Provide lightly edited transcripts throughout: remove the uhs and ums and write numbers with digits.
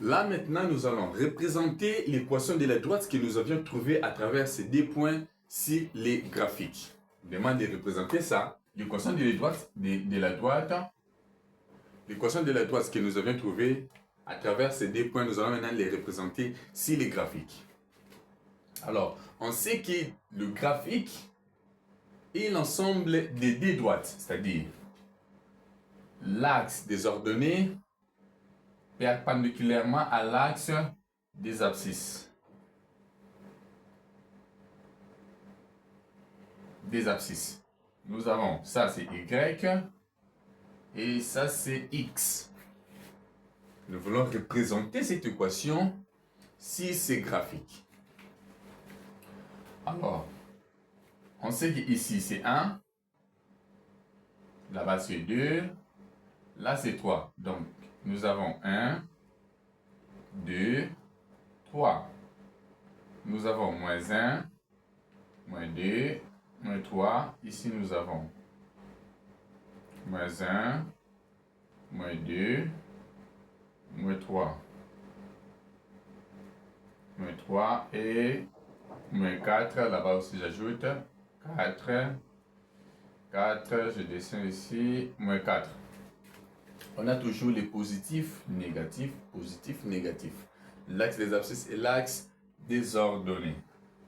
Là maintenant, nous allons représenter l'équation de la droite que nous avions trouvée à travers ces deux points sur les graphiques. Demande de représenter ça, l'équation de la droite, l'équation de la droite que nous avions trouvée à travers ces deux points, nous allons maintenant les représenter sur les graphiques. Alors, on sait que le graphique est l'ensemble des deux droites, c'est-à-dire l'axe des ordonnées perpendiculairement à l'axe des abscisses. Nous avons ça c'est Y et ça c'est X. Nous voulons représenter cette équation sur ces graphiques. Alors, on sait qu'ici c'est 1, là-bas c'est 2, là c'est 3. Donc, nous avons 1, 2, 3. Nous avons moins 1, moins 2, moins 3. Ici, nous avons moins 1, moins 2, moins 3. Moins 3 et moins 4. Là-bas aussi, j'ajoute 4. 4, je descends ici, moins 4. On a toujours les positifs, négatifs, positifs, négatifs. L'axe des abscisses et l'axe des ordonnées.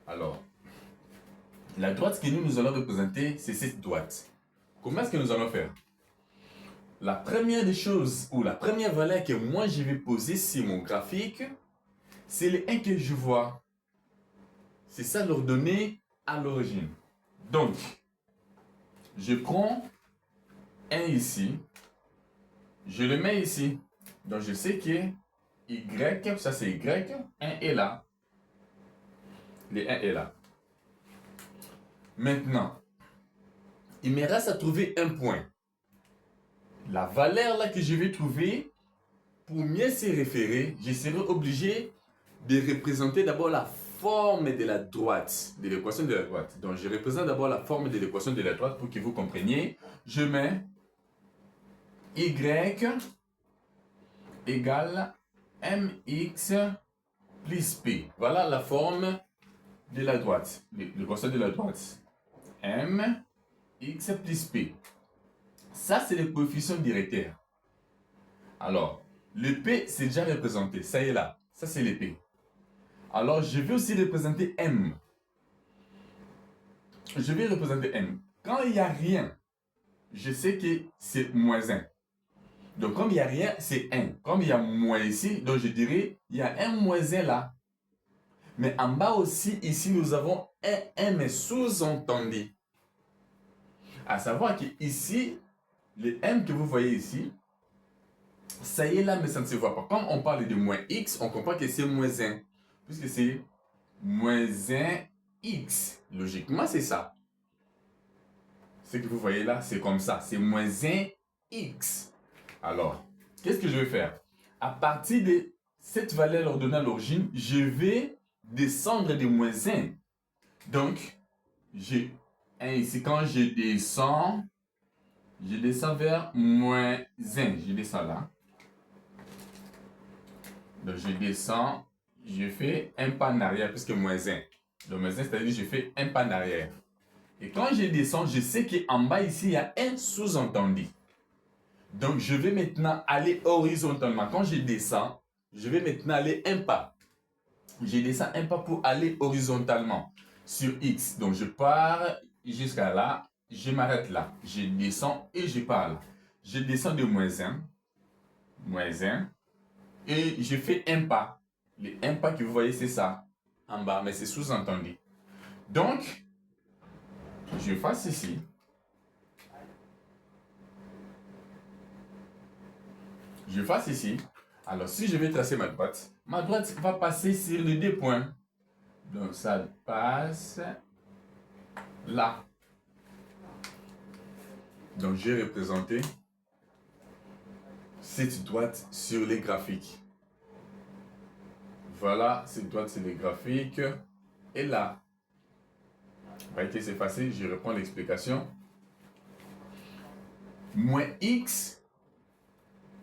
Alors, la droite que nous allons représenter, c'est cette droite. Comment est-ce que nous allons faire? La première des choses, ou la première valeur que moi je vais poser sur mon graphique, c'est le 1 que je vois. C'est ça l'ordonnée à l'origine. Donc, je prends 1 ici, je le mets ici. Donc, je sais que Y, ça c'est Y, 1 est là. Le 1 est là. Maintenant, il me reste à trouver un point. La valeur là que je vais trouver, pour mieux s'y référer, je serai obligé de représenter d'abord la forme de la droite, de l'équation de la droite. Donc, je représente d'abord la forme de l'équation de la droite pour que vous compreniez. Je mets Y égale mx plus p. Voilà la forme de la droite, l'équation de la droite. Mx plus p. Ça, c'est le coefficient directeur. Alors, le p, c'est déjà représenté. Ça y est là. Ça, c'est le p. Alors, je vais aussi représenter m. Je vais représenter m. Quand il n'y a rien, je sais que c'est moins 1. Donc, comme il n'y a rien, c'est 1. Comme il y a moins ici, donc je dirais, il y a un moins 1 là. Mais en bas aussi, ici, nous avons un m sous-entendu. À savoir que ici, le m que vous voyez ici, ça y est là, mais ça ne se voit pas. Comme on parle de moins x, on comprend que c'est moins 1. Puisque c'est moins 1x. Logiquement, c'est ça. Ce que vous voyez là, c'est comme ça. C'est moins 1x. Alors, qu'est-ce que je vais faire? À partir de cette valeur ordonnée à l'origine, je vais descendre de moins 1. Donc, j'ai 1 ici. Quand je descends vers moins 1. Je descends là. Donc, je descends, je fais un pas en arrière, puisque moins 1. Donc, moins 1, c'est-à-dire que je fais un pas en arrière. Et quand je descends, je sais qu'en bas ici, il y a un sous-entendu. Donc, je vais maintenant aller horizontalement. Quand je descends, je vais maintenant aller un pas. Je descends un pas pour aller horizontalement sur X. Donc, je pars jusqu'à là. Je m'arrête là. Je descends et je pars là. Je descends de moins 1. Moins 1. Et je fais un pas. Le un pas que vous voyez, c'est ça. En bas, mais c'est sous-entendu. Donc, je fasse ici. Je fasse ici. Alors, si je vais tracer ma droite va passer sur les deux points. Donc, ça passe là. Donc, j'ai représenté cette droite sur les graphiques. Voilà, cette droite sur les graphiques. Et là, vous voyez que c'est facile, je reprends l'explication. Moins x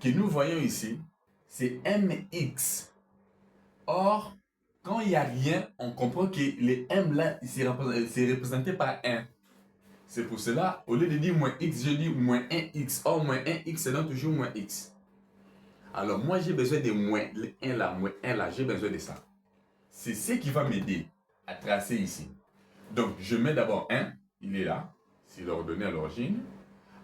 que nous voyons ici, c'est mx. Or, quand il n'y a rien, on comprend que les m là, c'est représenté par 1. C'est pour cela, au lieu de dire moins x, je dis moins 1x. Or, moins 1x, ça donne toujours moins x. Alors, moi, j'ai besoin de moins 1 là, moins 1 là, j'ai besoin de ça. C'est ce qui va m'aider à tracer ici. Donc, je mets d'abord 1, il est là, c'est l'ordonnée à l'origine.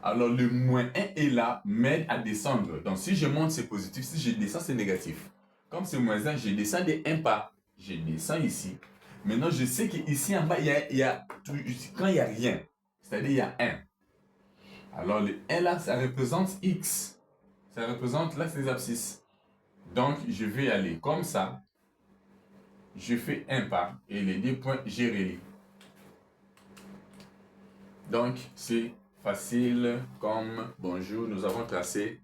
Alors, le moins 1 est là, m'aide à descendre. Donc, si je monte, c'est positif. Si je descends, c'est négatif. Comme c'est moins 1, je descends de 1 pas. Je descends ici. Maintenant, je sais qu'ici en bas, quand il n'y a rien, c'est-à-dire il y a 1. Alors, le 1 là, ça représente x. Ça représente l'axe des abscisses. Donc, je vais aller comme ça. Je fais un pas et les 2 points, je relie. Donc, c'est facile comme bonjour. Nous avons tracé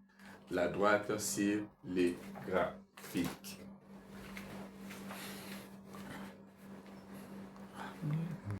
la droite sur les graphiques.